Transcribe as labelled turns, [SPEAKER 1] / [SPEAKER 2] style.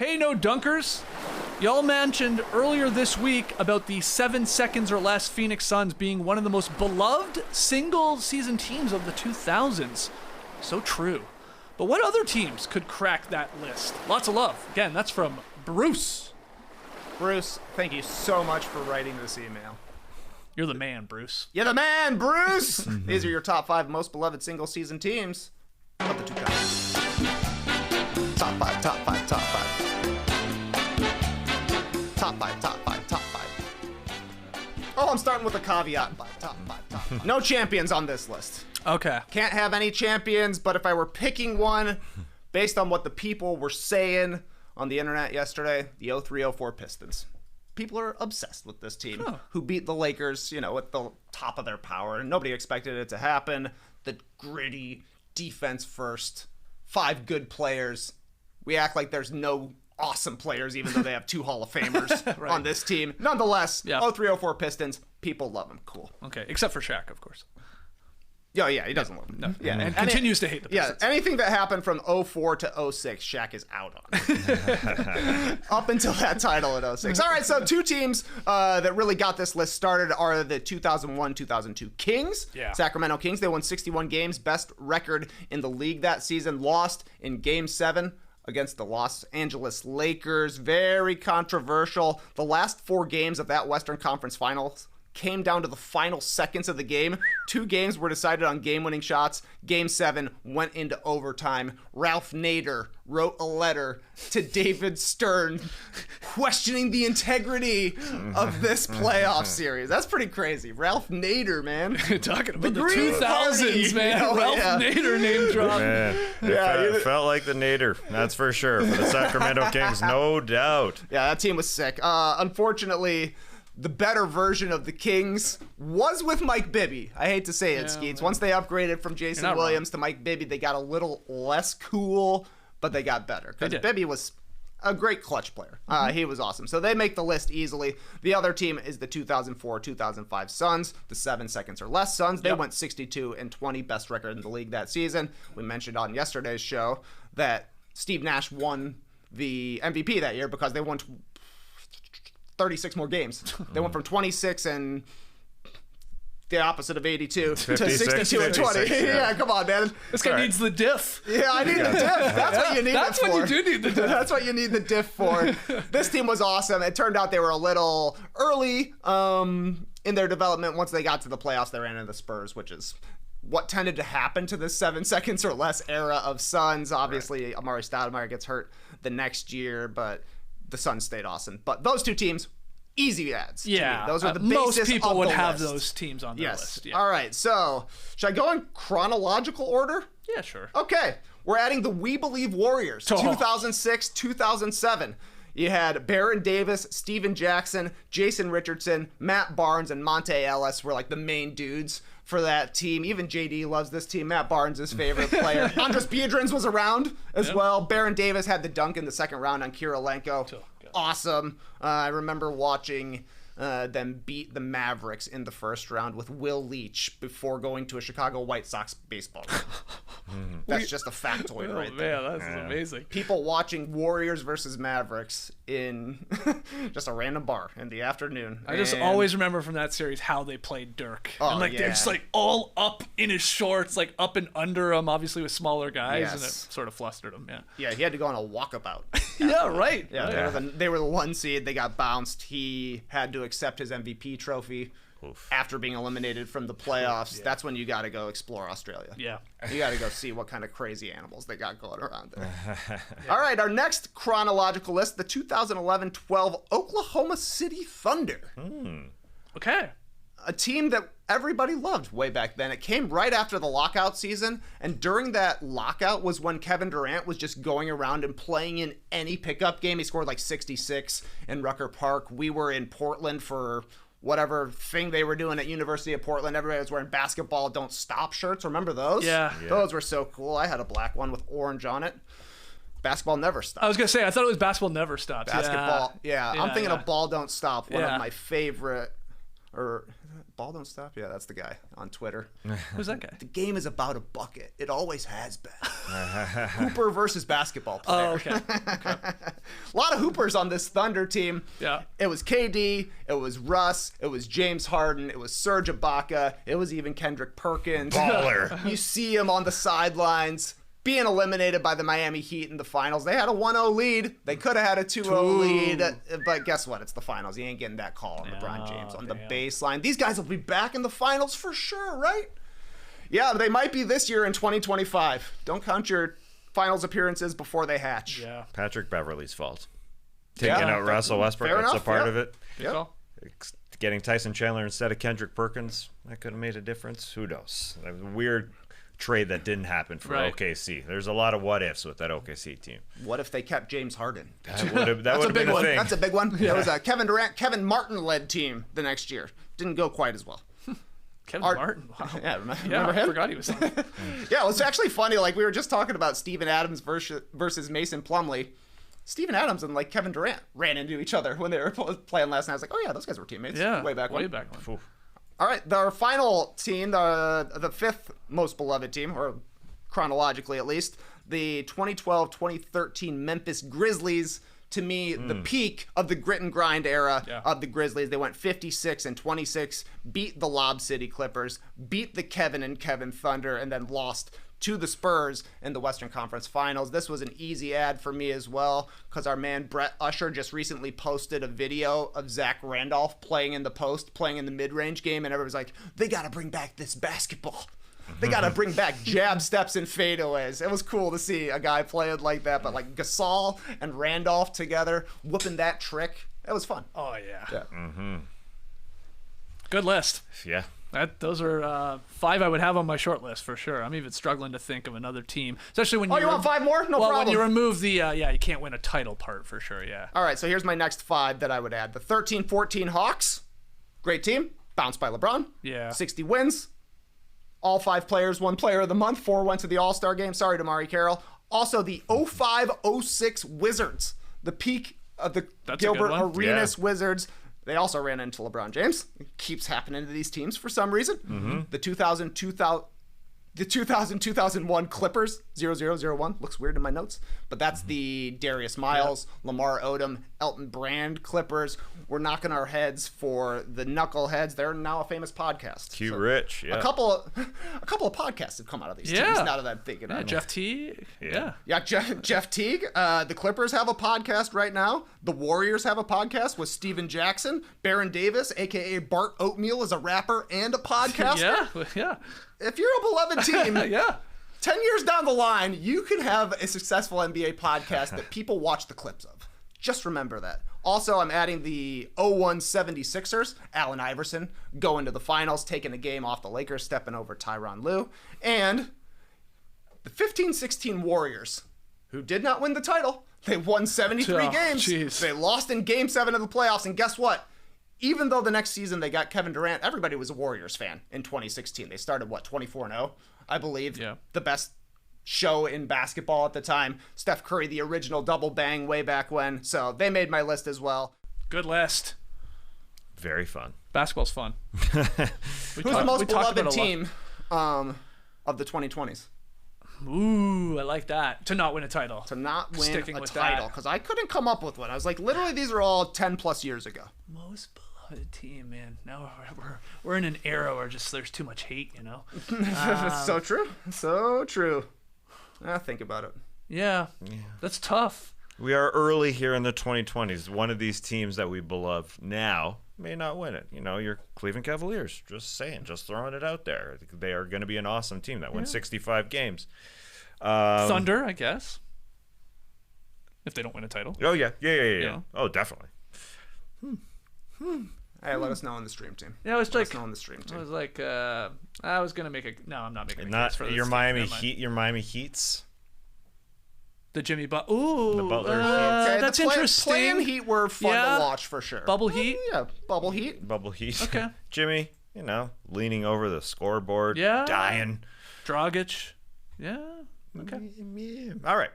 [SPEAKER 1] Hey, no dunkers. Y'all mentioned earlier this week about the 7 seconds or less Phoenix Suns being one of the most beloved single-season teams of the 2000s. So true. But what other teams could crack that list? Lots of love. Again, that's from Bruce.
[SPEAKER 2] Bruce, thank you so much for writing this email.
[SPEAKER 1] You're the man, Bruce.
[SPEAKER 2] You're the man, Bruce! These are your top 5 most beloved single-season teams of the 2000s. Top 5, top 5, top 5. Top 5, top 5, top 5. Oh, I'm starting with a caveat. Top 5, top 5. No champions on this list.
[SPEAKER 1] Okay.
[SPEAKER 2] Can't have any champions, but if I were picking one, based on what the people were saying on the internet yesterday, the 03-04 Pistons. People are obsessed with this team who beat the Lakers, at the top of their power. And nobody expected it to happen. The gritty, defense first, 5 good players. We act like there's no awesome players, even though they have 2 Hall of Famers
[SPEAKER 1] right.
[SPEAKER 2] on this team. Nonetheless,
[SPEAKER 1] Yeah.
[SPEAKER 2] 03-04 Pistons, people love them. Cool.
[SPEAKER 1] Okay, except for Shaq, of course.
[SPEAKER 2] Yeah, he doesn't love them.
[SPEAKER 1] No.
[SPEAKER 2] Yeah,
[SPEAKER 1] And continues to hate the Pistons.
[SPEAKER 2] Yeah, anything that happened from 04 to 06, Shaq is out on. Up until that title in 06. All right, so 2 teams that really got this list started are the 2001-2002 Kings.
[SPEAKER 1] Yeah.
[SPEAKER 2] Sacramento Kings. They won 61 games, best record in the league that season. Lost in Game 7 against the Los Angeles Lakers. Very controversial. The last 4 games of that Western Conference Finals came down to the final seconds of the game. 2 games were decided on game-winning shots. Game 7 went into overtime. Ralph Nader wrote a letter to David Stern questioning the integrity of this playoff series. That's pretty crazy. Ralph Nader, man.
[SPEAKER 1] Talking about the
[SPEAKER 2] Green
[SPEAKER 1] 2000s,
[SPEAKER 2] Party,
[SPEAKER 1] man.
[SPEAKER 2] you know,
[SPEAKER 1] Ralph
[SPEAKER 2] yeah.
[SPEAKER 1] Nader name drop.
[SPEAKER 3] Man, it felt like the Nader, that's for sure. For the Sacramento Kings, no doubt.
[SPEAKER 2] Yeah, that team was sick. Unfortunately, the better version of the Kings was with Mike Bibby. I hate to say it, Skeets.
[SPEAKER 1] Man.
[SPEAKER 2] Once they upgraded from Jason
[SPEAKER 1] not
[SPEAKER 2] Williams to Mike Bibby, they got a little less cool, but they got better. Because
[SPEAKER 1] did.
[SPEAKER 2] Bibby was a great clutch player. He was awesome. So they make the list easily. The other team is the 2004-2005 Suns, the 7 seconds or less Suns. They
[SPEAKER 1] Yep.
[SPEAKER 2] went 62-20, best record in the league that season. We mentioned on yesterday's show that Steve Nash won the MVP that year because they won 36 more games. They went from 26 and the opposite of 82 to 62 and 20.
[SPEAKER 3] 56, yeah.
[SPEAKER 2] Yeah, come on, man.
[SPEAKER 1] This guy needs the diff.
[SPEAKER 2] Yeah, I need the diff. That's what you need
[SPEAKER 1] That's
[SPEAKER 2] it for.
[SPEAKER 1] what you do need the diff.
[SPEAKER 2] That's what you need the diff for. This team was awesome. It turned out they were a little early in their development. Once they got to the playoffs, they ran into the Spurs, which is what tended to happen to this 7 seconds or less era of Suns. Obviously, Amari Stoudemire gets hurt the next year, but the Suns stayed awesome. But those 2 teams, easy adds. to
[SPEAKER 1] Yeah.
[SPEAKER 2] me. Those are the basis
[SPEAKER 1] most people
[SPEAKER 2] of
[SPEAKER 1] would
[SPEAKER 2] the
[SPEAKER 1] have
[SPEAKER 2] list.
[SPEAKER 1] those teams on their
[SPEAKER 2] Yes.
[SPEAKER 1] list. Yeah.
[SPEAKER 2] All right. So, should I go in chronological order?
[SPEAKER 1] Yeah, sure.
[SPEAKER 2] Okay. We're adding the We Believe Warriors,
[SPEAKER 1] Oh.
[SPEAKER 2] 2006, 2007. You had Baron Davis, Steven Jackson, Jason Richardson, Matt Barnes, and Monte Ellis were like the main dudes for that team. Even JD loves this team. Matt Barnes, his favorite player. Andres Biedrins was around as well. Baron Davis had the dunk in the second round on Kirilenko.
[SPEAKER 1] Oh, God.
[SPEAKER 2] Awesome. I remember watching them beat the Mavericks in the first round with Will Leach before going to a Chicago White Sox baseball game. That's just a factoid
[SPEAKER 1] Oh,
[SPEAKER 2] right there.
[SPEAKER 1] man, that's amazing.
[SPEAKER 2] People watching Warriors versus Mavericks in just a random bar in the afternoon.
[SPEAKER 1] I just
[SPEAKER 2] And
[SPEAKER 1] always remember from that series how they played Dirk.
[SPEAKER 2] Oh,
[SPEAKER 1] and they're
[SPEAKER 2] yeah.
[SPEAKER 1] just all up in his shorts, up and under him, obviously with smaller guys, and it
[SPEAKER 2] Yes.
[SPEAKER 1] sort of flustered him, yeah.
[SPEAKER 2] Yeah, he had to go on a walkabout.
[SPEAKER 1] Yeah, right.
[SPEAKER 2] Yeah,
[SPEAKER 1] right.
[SPEAKER 2] they were the 1 seed. They got bounced. He had to accept his MVP trophy after being eliminated from the playoffs. That's when you got to go explore Australia.
[SPEAKER 1] Yeah.
[SPEAKER 2] You got to go see what kind of crazy animals they got going around there. All right, our next chronological list, the 2011-12 Oklahoma City Thunder.
[SPEAKER 1] Okay.
[SPEAKER 2] A team that everybody loved way back then. It came right after the lockout season, and during that lockout was when Kevin Durant was just going around and playing in any pickup game. He scored like 66 in Rucker Park. We were in Portland for whatever thing they were doing at University of Portland. Everybody was wearing basketball don't stop shirts. Remember those?
[SPEAKER 1] Yeah.
[SPEAKER 2] Those were so cool. I had a black one with orange on it. Basketball never stops.
[SPEAKER 1] I was going to say, I thought it was basketball never stops.
[SPEAKER 2] Basketball, yeah. I'm thinking of Ball Don't Stop, one
[SPEAKER 1] Yeah.
[SPEAKER 2] of my favorite, or Ball Don't Stop? Yeah, that's the guy on Twitter.
[SPEAKER 1] Who's that guy?
[SPEAKER 2] The game is about a bucket. It always has been. Hooper versus basketball player.
[SPEAKER 1] Oh, okay.
[SPEAKER 2] A lot of hoopers on this Thunder team.
[SPEAKER 1] Yeah.
[SPEAKER 2] It was KD, it was Russ, it was James Harden, it was Serge Ibaka, it was even Kendrick Perkins.
[SPEAKER 3] Baller.
[SPEAKER 2] You see him on the sidelines being eliminated by the Miami Heat in the finals. They had a 1-0 lead. They could have had a 2-0 lead. But guess what? It's the finals. You ain't getting that call on LeBron James on the baseline. These guys will be back in the finals for sure, right? Yeah, they might be this year in 2025. Don't count your finals appearances before they hatch.
[SPEAKER 1] Yeah.
[SPEAKER 3] Patrick Beverley's fault. Taking
[SPEAKER 2] Yeah.
[SPEAKER 3] out Russell Westbrook,
[SPEAKER 2] Fair
[SPEAKER 3] that's a
[SPEAKER 2] enough,
[SPEAKER 3] part
[SPEAKER 2] yeah.
[SPEAKER 3] of it.
[SPEAKER 1] Good call.
[SPEAKER 3] Getting Tyson Chandler instead of Kendrick Perkins, that could have made a difference. Who knows? That was a weird trade that didn't happen for
[SPEAKER 1] Right.
[SPEAKER 3] OKC. There's a lot of what ifs with that OKC team.
[SPEAKER 2] What if they kept James Harden?
[SPEAKER 3] That would have
[SPEAKER 2] That's a
[SPEAKER 3] been
[SPEAKER 2] big
[SPEAKER 3] a
[SPEAKER 2] one.
[SPEAKER 3] thing.
[SPEAKER 2] That's a big one. It was a Kevin Durant, Kevin Martin-led team the next year. Didn't go quite as well.
[SPEAKER 1] Kevin Martin. Wow.
[SPEAKER 2] Yeah, remember
[SPEAKER 1] I
[SPEAKER 2] him?
[SPEAKER 1] forgot he was on it.
[SPEAKER 2] Yeah, it was actually funny. Like, we were just talking about Steven Adams versus Mason Plumlee. Steven Adams and, like, Kevin Durant ran into each other when they were playing last night. I was like, oh, yeah, those guys were teammates.
[SPEAKER 1] Yeah.
[SPEAKER 2] Way back when.
[SPEAKER 3] Oof.
[SPEAKER 2] All right, our final team, the fifth most beloved team, or chronologically at least, the 2012-2013 Memphis Grizzlies. To me, the peak of the grit and grind era of the Grizzlies. They went 56-26, beat the Lob City Clippers, beat the Kevin and Kevin Thunder, and then lost to the Spurs in the Western Conference Finals. This was an easy ad for me as well, because our man Brett Usher just recently posted a video of Zach Randolph playing in the post, playing in the mid-range game, and everyone's like, they got to bring back this basketball. They got to bring back jab steps and fadeaways. It was cool to see a guy playing like that, but like Gasol and Randolph together, whooping that trick. It was fun.
[SPEAKER 1] Oh, yeah.
[SPEAKER 2] Yeah.
[SPEAKER 1] Good list.
[SPEAKER 3] Yeah.
[SPEAKER 1] Those are 5 I would have on my short list for sure. I'm even struggling to think of another team, especially when
[SPEAKER 2] you want 5 more? No problem.
[SPEAKER 1] When you remove the you can't win a title part for sure. Yeah.
[SPEAKER 2] All right, so here's my next 5 that I would add. The 13-14 Hawks, great team, bounced by LeBron.
[SPEAKER 1] Yeah.
[SPEAKER 2] 60 wins. All 5 players won Player of the Month. 4 went to the All-Star game. Sorry, Damari Carroll. Also, the 05-06 Wizards, the peak of the
[SPEAKER 1] That's a good
[SPEAKER 2] Gilbert
[SPEAKER 1] one.
[SPEAKER 2] Arenas Wizards. They also ran into LeBron James. It keeps happening to these teams for some reason. The 2000-2001 Clippers, 0001. Looks weird in my notes. But that's the Darius Miles, Lamar Odom, Elton Brand Clippers. We're knocking our heads for the Knuckleheads. They're now a famous podcast.
[SPEAKER 3] Q Rich, yeah.
[SPEAKER 2] A couple of podcasts have come out of these teams now that I'm thinking of it.
[SPEAKER 1] Jeff T. Yeah.
[SPEAKER 2] Yeah, Jeff Teague. The Clippers have a podcast right now. The Warriors have a podcast with Steven Jackson. Baron Davis, a.k.a. Bart Oatmeal, is a rapper and a podcaster.
[SPEAKER 1] Yeah.
[SPEAKER 2] If you're a beloved team,
[SPEAKER 1] Yeah.
[SPEAKER 2] 10 years down the line, you could have a successful NBA podcast that people watch the clips of. Just remember that. Also, I'm adding the 01 76ers, Allen Iverson, going to the finals, taking a game off the Lakers, stepping over Tyronn Lue. And the 15-16 Warriors, who did not win the title. They won 73 games.
[SPEAKER 1] Geez.
[SPEAKER 2] They lost in Game 7 of the playoffs. And guess what? Even though the next season they got Kevin Durant, everybody was a Warriors fan in 2016. They started, 24-0, I believe.
[SPEAKER 1] Yeah.
[SPEAKER 2] The best show in basketball at the time. Steph Curry, the original double bang way back when. So they made my list as well.
[SPEAKER 1] Good list.
[SPEAKER 3] Very fun.
[SPEAKER 1] Basketball's fun.
[SPEAKER 2] Who's the most beloved team of the 2020s?
[SPEAKER 1] Ooh, I like that. To not win a title.
[SPEAKER 2] To not win
[SPEAKER 1] Sticking
[SPEAKER 2] a
[SPEAKER 1] with
[SPEAKER 2] title.
[SPEAKER 1] that.
[SPEAKER 2] Because I couldn't come up with one. I was like, literally, these are all 10 plus years ago.
[SPEAKER 1] Most beloved team, man. Now we're in an era where just there's too much hate, you know?
[SPEAKER 2] So true. So true. Think about it.
[SPEAKER 1] Yeah. That's tough.
[SPEAKER 3] We are early here in the 2020s. One of these teams that we beloved now may not win it. You know, your Cleveland Cavaliers. Just saying, just throwing it out there. They are going to be an awesome team that wins 65 games.
[SPEAKER 1] Thunder, I guess. If they don't win a title.
[SPEAKER 3] Oh, yeah.
[SPEAKER 1] Yeah.
[SPEAKER 3] Oh, definitely.
[SPEAKER 2] Hey, let us know on the stream team.
[SPEAKER 1] Yeah, I was
[SPEAKER 2] Let
[SPEAKER 1] like,
[SPEAKER 2] us know on the stream team.
[SPEAKER 1] I was like, I was gonna make a. No, I'm not making a
[SPEAKER 3] Not
[SPEAKER 1] case for this
[SPEAKER 3] your
[SPEAKER 1] team.
[SPEAKER 3] Miami
[SPEAKER 1] Never mind.
[SPEAKER 3] Heat. Your Miami Heats.
[SPEAKER 1] The Jimmy Butler. Ooh,
[SPEAKER 3] The Butler Heat.
[SPEAKER 2] Okay,
[SPEAKER 1] that's
[SPEAKER 2] the
[SPEAKER 1] interesting.
[SPEAKER 2] Playing Heat were fun
[SPEAKER 1] Yeah.
[SPEAKER 2] to watch for sure.
[SPEAKER 1] Bubble Heat.
[SPEAKER 2] Yeah, Bubble Heat.
[SPEAKER 3] Bubble Heat.
[SPEAKER 1] Okay.
[SPEAKER 3] Jimmy, you know, leaning over the scoreboard.
[SPEAKER 1] Yeah.
[SPEAKER 3] Dying.
[SPEAKER 1] Dragic. Yeah. Okay.
[SPEAKER 3] All right.